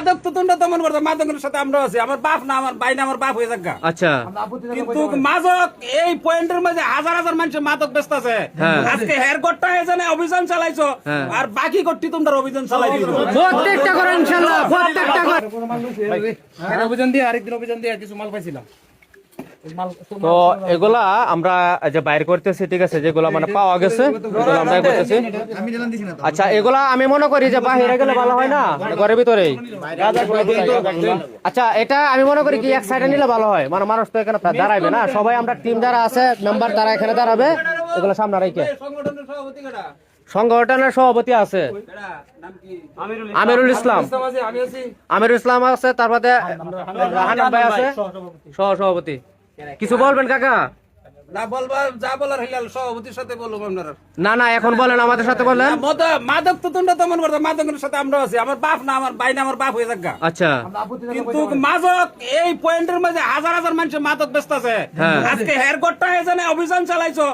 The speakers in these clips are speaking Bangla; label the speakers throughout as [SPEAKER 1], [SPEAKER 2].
[SPEAKER 1] মাদক তো তোমরা তেমন করতো, মাদকের সাথে আমরা আছি, আমার বাপ না আমার ভাই না আমার বাপ হয়ে যাক।
[SPEAKER 2] আচ্ছা
[SPEAKER 1] কিন্তু মাদক এই পয়েন্টের মধ্যে হাজার হাজার মানুষ মাদক ব্যস্ত আছে। আজকে হেয়ার কোটটা এখানে অভিযান চালাইছো, আর বাকি কোটটি তোমরা অভিযান চালাই দিও,
[SPEAKER 2] প্রত্যেকটা করে ইনশাআল্লাহ, প্রত্যেকটা করে
[SPEAKER 1] অভিযান দিয়ে আরেকদিন অভিযান দিয়ে কিছু মাল পাইছিলাম।
[SPEAKER 2] তো এগুলা আমরা যে বাইর করতেছি, ঠিক আছে, যেগুলা মানে পাওয়া গেছে এগুলো আমরা করতেছি। আচ্ছা এগুলা আমি মনে করি যে বাহিরে গেলে ভালো হয় না, ঘরের ভিতরেই। আচ্ছা এটা আমি মনে করি কি এক সাইডে নিলে ভালো হয়, মানে মানুষ তো এখানে দাঁড়াইবে না, সবাই আমরা টিম যারা আছে মেম্বার তারা এখানে দাঁড়াবে, এগুলো সামনে রেখে। সংগঠনের সভাপতি আছে আমিরুল ইসলাম, আমিরুল ইসলাম আছে, তারপরে রাহানান ভাই আছে সহ সভাপতি। কিছু বলবেন কাকা?
[SPEAKER 1] না বলবা, যা বলার হিলাল সভাপতির সাথে বলবো আপনারা।
[SPEAKER 2] না না এখন বলেন, আমাদের সাথে বলেন।
[SPEAKER 1] মাদক তো তোমরা তেমন করতো, মাদকের সাথে আমরা আছি, আমার বাপ না আমার ভাই না আমার বাপ হয়ে যাক।
[SPEAKER 2] আচ্ছা
[SPEAKER 1] কিন্তু মাদক এই পয়েন্টের মধ্যে হাজার হাজার মানুষ মাদক ব্যস্ত আছে। আজকে হেয়ার কোটটা এখানে অভিযান চালাইছো,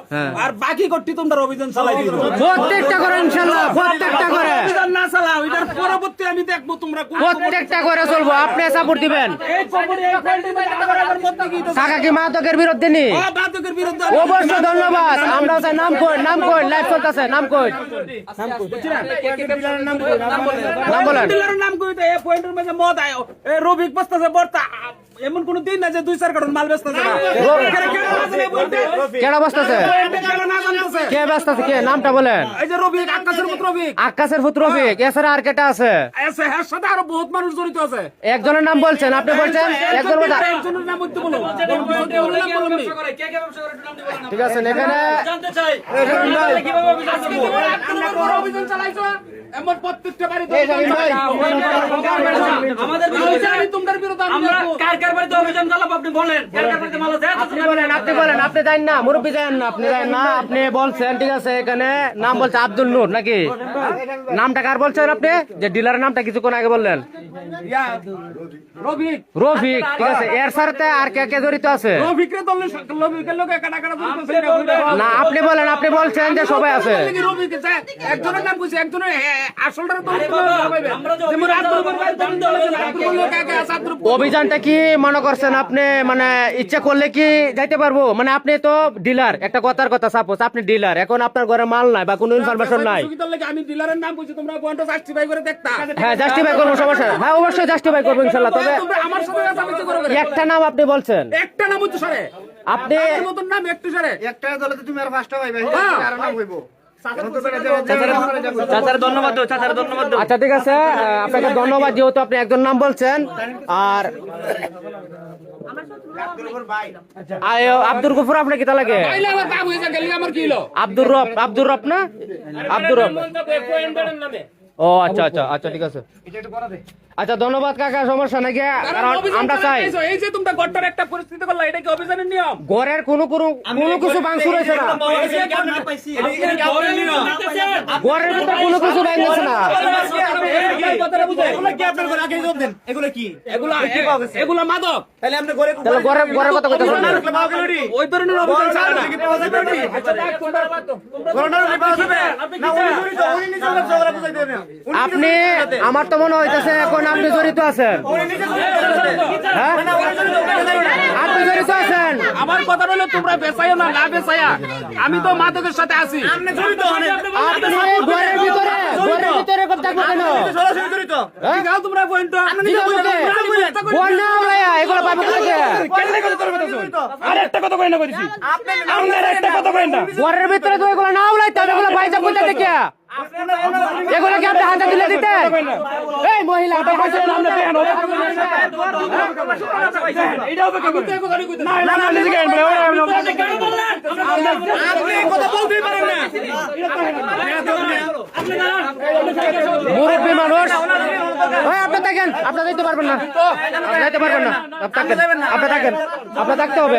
[SPEAKER 1] আর বাকি কোটটি তোমরা অভিযান চালাই দিও,
[SPEAKER 2] প্রত্যেকটা করে ইনশাআল্লাহ, প্রত্যেকটা করে।
[SPEAKER 1] অভিযান না চালাও, এটার পরবর্তী আমি দেখবো তোমরা
[SPEAKER 2] প্রত্যেকটা করে চলবো, আপনি সাপোর্ট দিবেন।
[SPEAKER 1] এই পয়েন্টের মধ্যে হাজার হাজার মধ্যে কি তো
[SPEAKER 2] কাকা কি মাদকের বিরুদ্ধে নি?
[SPEAKER 1] মাদকের বিরুদ্ধে
[SPEAKER 2] অবশ্যই ধন্যবাদ। আমরা চাই নাম কই, নাম কই, লাইভ চলতেছে, নাম কই, নাম বলেন।
[SPEAKER 1] ডিলারের নাম কই তো এই পয়েন্টের মধ্যে মদ আয় রবিক বস্তাছে বর্তা, এমন কোন দিন না যে 2-4 কার্টন মাল বেচতেছে না।
[SPEAKER 2] কেডা বসতেছে? কে ব্যস্তাছে? কে নামটা বলেন?
[SPEAKER 1] এই যে রবিক, আকাশের পুত্র রবিক।
[SPEAKER 2] আকাশের পুত্র রফিক, এছাড়া আর কেটা আছে?
[SPEAKER 1] আছে, এর সাথে আরো বহুত মানুষ জড়িত আছে।
[SPEAKER 2] একজনের নাম বলছেন, আপনি বলছেন একজন বলছেন।
[SPEAKER 1] একজনের নাম বলতে বলো,
[SPEAKER 2] ঠিক আছে এখানে
[SPEAKER 3] জানতে চাই
[SPEAKER 1] অভিযান চালাইছো, এমন প্রত্যেকটা বাড়িতে
[SPEAKER 3] আমাদের
[SPEAKER 1] তোমাদের বিরুদ্ধে
[SPEAKER 3] আমরা কার কার বাড়িতে অভিযান চালাবো আপনি বলেন, কার কার বাড়িতে মাল আছে?
[SPEAKER 2] আপনি বলেন, আপনি বলেন, আপনি জানেন না, মুরব্বী জানেন না, আপনি জানেন না, আপনি বলছেন, ঠিক আছে। এখানে নাম বলছে আব্দুল নূর নাকি? নামটা কার বলছেন আপনি? যে ডিলারের নামটা কিছুক্ষণ আগে বললেন
[SPEAKER 1] রবিক,
[SPEAKER 2] রফিক, ঠিক আছে। এর সাথে আর কে কে জড়িত আছে?
[SPEAKER 1] রবিকরে দলে রবিকের লোকে কাটা কাটা
[SPEAKER 2] না আপনি বলেন, আপনি বলছেন যে সবাই আছে।
[SPEAKER 1] রবিক একজনের নাম কইছে, একজনের আসলটা তো
[SPEAKER 3] আমরা যে
[SPEAKER 1] যেমন আব্দুল বলবেন আব্দুল লোক আগে আছে, আব্দুল
[SPEAKER 2] অভিযানটা কি মনে করছেন আপনি, মানে ইচ্ছা করলে কি যাইতে পারবো? মানে আপনি তো ডিলার, একটা কথার কথা, সাপোজ আপনি ডিলার, এখন আপনার ঘরে মাল নাই বা কোনো ইনফরমেশন নাই।
[SPEAKER 1] আমি ডিলারের নাম কইছি, তোমরা পয়েন্ট জাস্টিফাই করে দেখতা।
[SPEAKER 2] হ্যাঁ জাস্টিফাই করবো, সমস্যা, হ্যাঁ অবশ্যই জাস্টিফাই করবো ইনশাল্লাহ। তবে
[SPEAKER 1] আমার সাথে সাবিত করো,
[SPEAKER 2] একটা নাম আপনি বলছেন,
[SPEAKER 1] একটা নাম হচ্ছে সারে
[SPEAKER 2] আপনি
[SPEAKER 1] এর মতন নাম একটু সারে
[SPEAKER 4] একটা দলে তো তুমি আর পাঁচটা পাইবে, আর নাম হইবো।
[SPEAKER 3] চাচার ধন্যবাদ, চাচার ধন্যবাদ।
[SPEAKER 2] আচ্ছা ঠিক আছে, আপনাকে ধন্যবাদ, যেহেতু আপনি একজন নাম বলছেন। আর আব্দুল গফুর আপনার কিতা লাগে?
[SPEAKER 1] তাইলে আমার কাম হয়ে গেল, আমার কি হলো?
[SPEAKER 2] আব্দুর রব, আব্দুর রব না, আব্দুর রব। ও আচ্ছা আচ্ছা আচ্ছা ঠিক আছে। আচ্ছা ধন্যবাদ কাকা, সমস্যা নাকি? কারণ আমরা চাই
[SPEAKER 1] এই যে তোমরা গট্টার একটা পরিস্থিতি করলা, এটা কি অভিযানের নিয়ম?
[SPEAKER 2] ঘরের কোনো কিছু ভাঙচুর হয়েছে না, ঘরের ভিতরে কোনো কিছু ভাঙছে না।
[SPEAKER 1] এগুলা মাদক,
[SPEAKER 2] তাহলে ঘরের কথা কথা বলুন।
[SPEAKER 1] ওই ধরনের অভিযান চালায় না।
[SPEAKER 2] আপনি, আমার তো মনে হইতেছে এখন আপনি জড়িত আছেন। হ্যাঁ আপনি জড়িত আছেন।
[SPEAKER 1] আমার কথা হলো তোমরা বেচাইও না, না বেচাইয়া আমি তো মাদকের সাথে আছি।
[SPEAKER 2] আপনি ঘরের ভিতরে কথা কেন?
[SPEAKER 1] ঠিক আছে, তোমরা পয়েন্ট
[SPEAKER 2] এগুলো পাবে
[SPEAKER 1] আর একটা কথা কই না কইছি, আপনার একটা কথা কই না।
[SPEAKER 2] ঘরের ভিতরে তো এগুলো না উলাইতে হবে, এগুলো বাইজা কইতে দেখে এগুলো কি আপনি হাতে তুলে দিতেন? এই মহিলা আপনি হাতে নামলে দেখেন
[SPEAKER 1] এইটাও তো কইতে না না না নিজে কেন বলে আপনি কথা বলতেই পারেন না।
[SPEAKER 2] মুরব্বী মানুষ, ওই আপনি দেখেন, আপনি যাইতে পারবেন না, যাইতে পারবেন না, আপনি থাকেন, আপনার থাকতে হবে।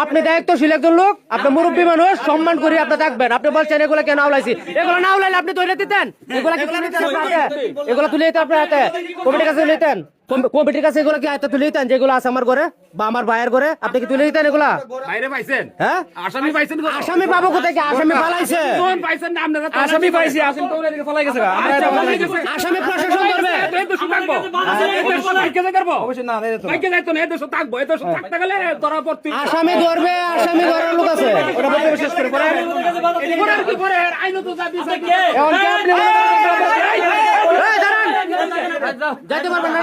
[SPEAKER 2] আপনি দায়িত্বশীল একজন লোক, আপনি মুরব্বী মানুষ, সম্মান করি আপনি থাকবেন। আপনি বলছেন এগুলো কেন আউলাইছি, এগুলো না আউলাইলে আপনি তুলে দিতেন? এগুলো কি তুলে দিতেন আপনার হাতে? এগুলো তুলে দিতেন আপনার হাতে? কমিটির কাছে নিতেন? কমিটির কাছে এগুলো কি হাতে তুলে দিতেন? যেগুলো আছে আমার ঘরে বা আমার ভাইয়ের ঘরে, আপনি কি তুলে দিতেন এগুলা?
[SPEAKER 1] বাইরে পাইছেন?
[SPEAKER 2] হ্যাঁ
[SPEAKER 1] আসামি পাইছেন?
[SPEAKER 2] আসামি পাবো কোথায়? কি আসামি পালাইছে?
[SPEAKER 1] কোন পাইছেন না আপনারা?
[SPEAKER 2] আসামি
[SPEAKER 1] পাইছি আসেন তো ওদিকে ফলাই গেছে
[SPEAKER 2] আসামি প্রশাসন ধরবে
[SPEAKER 1] অবশ্যই না বাইকে যাইতো না এদেশ থাকবো এদেশ থাকতে গেলে ধরা পড়তে
[SPEAKER 2] আসামি ধরবে আসামি ধরার লোক আছে
[SPEAKER 1] ওটা বলতে শেষ করে পরে কি করে আইনো তো যা দিছে
[SPEAKER 2] এখন কি আপনি এই দাঁড়ান যাইতে পারবেন না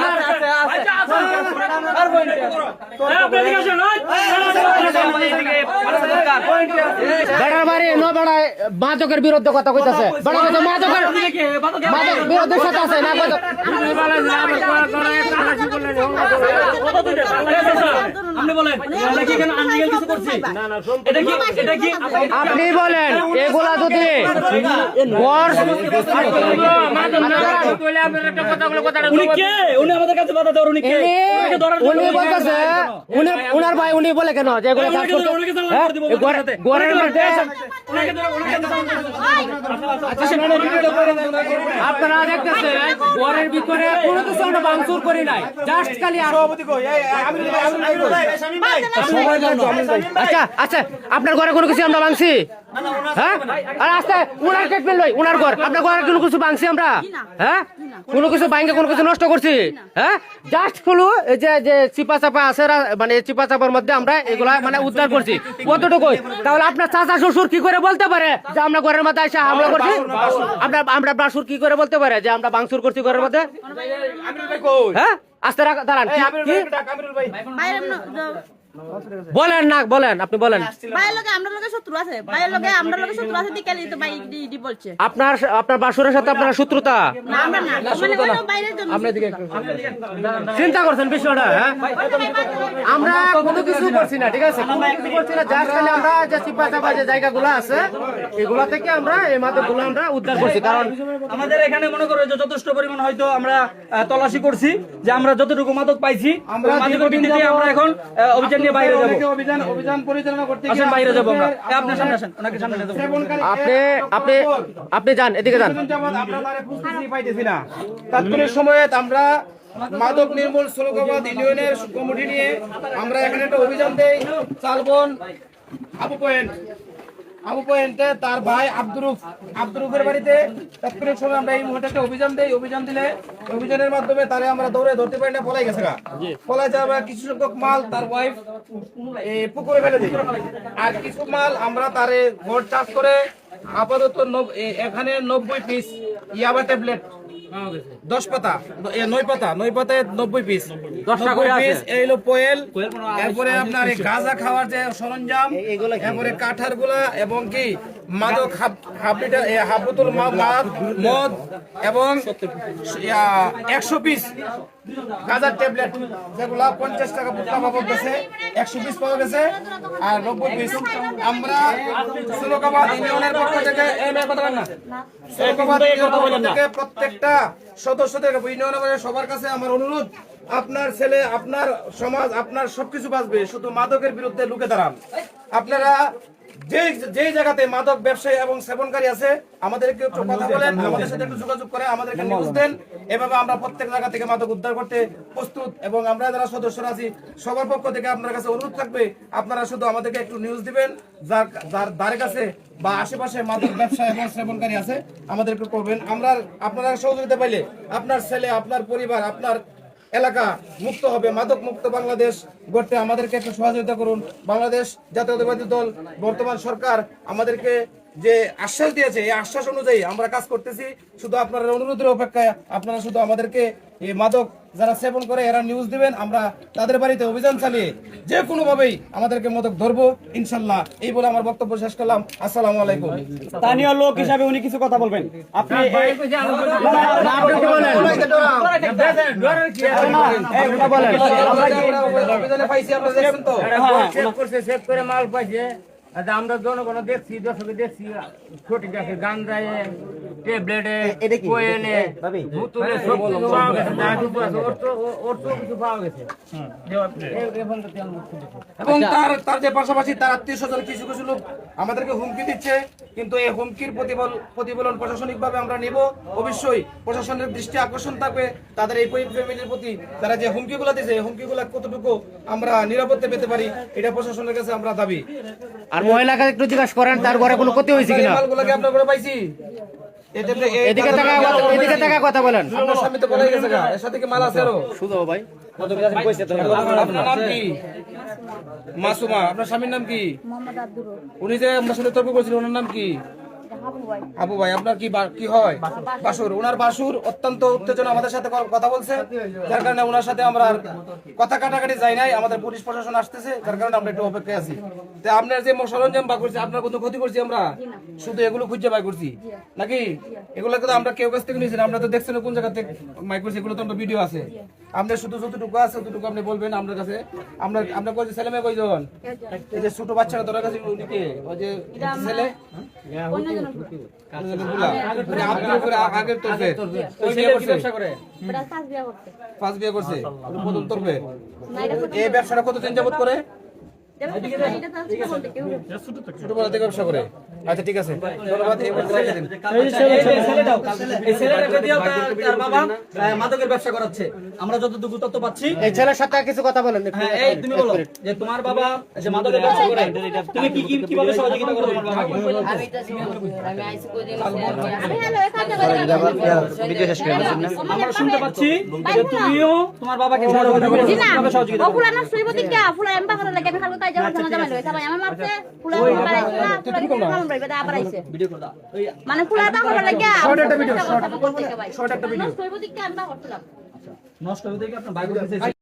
[SPEAKER 2] বেড়ার বাড়ি ন বেড়ায় মাদকের বিরুদ্ধে কথা কইতাছে বেড়া কইতে মাদকের বিরুদ্ধে সাথে আছে না কত
[SPEAKER 3] আপনি বলেন এটা কি কেন আনলিগাল কিছু করছি এটা কি
[SPEAKER 2] আপনি বলেন এগুলা যদি গড়
[SPEAKER 3] উনি কে উনি আমাদের কাছে বাধা দেওয়ার উনি কে
[SPEAKER 2] উনি বলতেছে উনার ভাই উনি বলে কেন যে এগুলো কাজ করতে গড়ের মধ্যে আপনারা দেখতেছেন গড়ের ভিতরে কোনো কিছু আমরা ভাঙচুর করি নাই জাস্ট খালি আরো আচ্ছা আচ্ছা আপনার ঘরে কোনো কিছু আমরা ভাঙছি হ্যাঁ আর আস্তে উনার ট্রিটমেন্ট লই উনার ঘর আপনার ঘরে কোনো কিছু ভাঙছি আমরা হ্যাঁ কোনো কিছু ভাঙে কোনো কিছু নষ্ট করছি হ্যাঁ জাস্ট হলো এই যে চিপা চাপা আছে মানে চিপা চাপার মধ্যে আমরা এগুলা মানে উদ্ধার করছি কতটুকু তাহলে আপনার চাচা শ্বশুর কি করে বলতে পারে যে আমরা ঘরের মধ্যে এসে হামলা করছি আমরা বাসুর কি করে বলতে পারে যে আমরা ভাঙচুর করছি ঘরের মধ্যে হ্যাঁ আস্তে দাঁড়ান বলেন না বলেন আপনি বলেন আপনার বাসুরের সাথে আপনার শত্রুতা চিন্তা করছেন বিষয়টা হ্যাঁ আমরা কোনো কিছু করছি না ঠিক আছে কোনো কিছু করছি না জাস্ট খালি আমরা যে চিপা চাপা যে জায়গাগুলো আছে এগুলা থেকে আমরা এই মাদকগুলো আমরা উদ্ধার করছি কারণ
[SPEAKER 3] আমাদের এখানে মনে করো যে যথেষ্ট পরিমাণ হয়তো আমরা তল্লাশি করছি যে আমরা যতটুকু মাদক পাইছি মাদকের ভিত্তিতে আমরা এখন অভিযান নিয়ে বাইরে যাবো
[SPEAKER 1] অভিযান পরিচালনা করতে
[SPEAKER 3] আসেন বাইরে যাবো আমরা আপনার সামনে আসেন ওনাকে সামনে নিয়ে যাবো
[SPEAKER 2] আপনি যান এদিকে যান
[SPEAKER 1] পাইতেছি না তাৎক্ষণিক সময়ে আমরা মাদক নির্মূল শ্লোকাবাদ ইউনিয়নের কমিটি নিয়ে আমরা এখানে একটা অভিযান দেই চালবন আবু পয়েন্টে তার ভাই আব্দুরুফের বাড়িতে তাৎক্ষণিক সময় আমরা এই মুহূর্তে একটা অভিযান দেই অভিযান দিলে অভিযানের মাধ্যমে তারে আমরা দৌড়ে ধরতে পারি না পলাই গেছে পলাই যাওয়া কিছু সংখ্যক মাল তার ওয়াইফ পুকুরে ফেলে দিই আর কিছু মাল আমরা তারে ভোট চাষ করে আপাতত এখানে 90 পিস ইয়াবা ট্যাবলেট 10 পাতা 9 পাতায় 90 পিস 10 পিস এই হলো পোয়েল এরপরে আপনার এই গাঁজা খাওয়ার যে সরঞ্জাম এরপরে কাঠার গুলা এবং কি মাদক হাফ বোতল মদ এবং 100 পিস গাঁজার ট্যাবলেট যেগুলা 50 টাকা পুটলা বাবদ গেছে 100 পিস পাওয়া গেছে আর 90 পিস আমরা শ্লোকাবাদ ইউনিয়নের পক্ষ থেকে প্রত্যেকটা সদস্যদের ইউনিয়নের সবার কাছে আমার অনুরোধ আপনার ছেলে আপনার সমাজ আপনার সবকিছু বাঁচবে শুধু মাদকের বিরুদ্ধে লুকে দাঁড়ান আপনারা যে জায়গাতে মাদক ব্যবসায়ী এবং সেবনকারী আছে আমাদেরকে একটু কথা বলেন আমাদের সাথে একটু যোগাযোগ করে আমাদেরকে নিউজ দেন এভাবে আমরা প্রত্যেক জায়গা থেকে মাদক উদ্ধার করতে প্রস্তুত এবং আমরা যারা সদস্যরা আছি সবার পক্ষ থেকে আপনার কাছে অনুরোধ থাকবে আপনারা শুধু আমাদেরকে একটু নিউজ দিবেন যার ধারে কাছে বা আশেপাশে মাদক ব্যবসা এবং সেবনকারী আছে আমাদের একটু করবেন আমরা আপনারা সহযোগিতা পাইলে আপনার ছেলে আপনার পরিবার আপনার এলাকা মুক্ত হবে মাদক মুক্ত বাংলাদেশ গড়তে আমাদেরকে একটু সহযোগিতা করুন বাংলাদেশ জাতীয়তাবাদী দল বর্তমান সরকার আমাদেরকে যে আশ্বাস দিয়েছে এই আশ্বাস অনুযায়ী আমরা কাজ করতেছি শুধু আপনার অনুরোধের অপেক্ষায় আপনারা শুধু আমাদেরকে এই মাদক যারা সেবন করে এরা নিউজ দিবেন আমরা তাদের বাড়িতে অভিযান চালিয়ে যে কোনো ভাবেই আমাদেরকে মাদক ধরবো ইনশাল্লাহ এই বলে আমার বক্তব্য শেষ করলাম আসসালামু আলাইকুম
[SPEAKER 3] স্থানীয় লোক হিসাবে উনি কিছু কথা বলবেন আপনি
[SPEAKER 1] অভিযানে পাইছি আপনারা দেখছেন তো
[SPEAKER 5] সেভ করে মাল পাইছে আমরা জনগণ দেখছি দর্শকে দেখছি সঠিক আছে গান্ধায় ট্যাবলেটে কোয়েলে বোতলে সব কিছু পাওয়া গেছে যা কিছু আছে ওর তো কিছু পাওয়া গেছে
[SPEAKER 1] এবং তার যে পাশাপাশি তার আত্মীয় স্বজন কিছু কিছু লোক আমাদেরকে হুমকি দিচ্ছে কিন্তু এই হুমকির প্রতিফলন প্রশাসনিকভাবে আমরা নিব অবশ্যই প্রশাসনের দৃষ্টি আকর্ষণ থাকবে তাদের এই ফ্যামিলির প্রতি তারা যে হুমকিগুলো দিচ্ছে এই হুমকিগুলো কতটুকু আমরা নিরাপত্তা পেতে পারি এটা প্রশাসনের কাছে আমরা দাবি
[SPEAKER 2] আর মহিলাকে একটু জিজ্ঞাসা করেন তার ঘরে কোনো ক্ষতি হয়েছে কিনা
[SPEAKER 1] মালগুলোকে আপনার ঘরে পাইছি
[SPEAKER 2] এদিকে টাকা কথা বলেন।
[SPEAKER 1] আপনার স্বামী তো বলে গেছে গা, এর সাথে কি মাল আছে আরো?
[SPEAKER 2] শুধু ভাই
[SPEAKER 1] আপনার নাম কি? মাসুমা। আপনার স্বামীর নাম কি? উনি যে আপনার সাথে তর্ক করেছিল ওনার নাম কি? আবু ভাই। আপনার কি হয়? বাসুর। ওনার বাসুর অত্যন্ত উত্তেজনা আমাদের সাথে কথা বলছে, যার কারণে ওনার সাথে আমরা আর কথা কাটাকাটি যাই নাই। আমাদের পুলিশ প্রশাসন আসতেছে, যার কারণে আমরা একটু অপেক্ষায় আছি। তো আপনার যে সরঞ্জাম বা করছি, আপনার কোনো ক্ষতি করছি আমরা? শুধু এগুলো খুঁজে বাই করছি নাকি? এগুলো কিন্তু আমরা কেউ কাছ থেকে নিয়েছি না, আমরা তো দেখছেন কোন জায়গা থেকে মাই করছি, এগুলো তো আমরা ভিডিও আছে। আপনার শুধু যতটুকু আছে ততটুকু আপনি বলবেন আপনার কাছে। আমরা কই ছেলে মেয়ে কয়জন? এই যে ছোট বাচ্চারা তোরা কাছে উনিকে ওই যে ছেলে আগের তোরবে ওই বিয়ে করছে, ফার্স্ট বিয়ে করছে, প্রথম তোরবে। এই ব্যবসাটা কতদিন যাবত করে? ছোটবেলা থেকে ব্যবসা করে। আচ্ছা ঠিক আছে, ধন্যবাদ।
[SPEAKER 3] তার বাবা মাদকের ব্যবসা করাচ্ছে, আমরা যতটুকু তথ্য পাচ্ছি।
[SPEAKER 2] এই ছেলের সাথে কিছু কথা বলেন একটু।
[SPEAKER 3] হ্যাঁ, এই তুমি বলো যে তোমার বাবা যে মাদকের ব্যবসা করে, তুমি কিভাবে সহযোগিতা করো তোমার বাবাকে? আমরা শুনতে পাচ্ছি যে তুমিও তোমার বাবাকে কিভাবে সহযোগিতা করো?
[SPEAKER 6] মানে ফুলা
[SPEAKER 1] শর্ট একটা ভিডিও।
[SPEAKER 3] নষ্ট হতে কি আপনার বাইক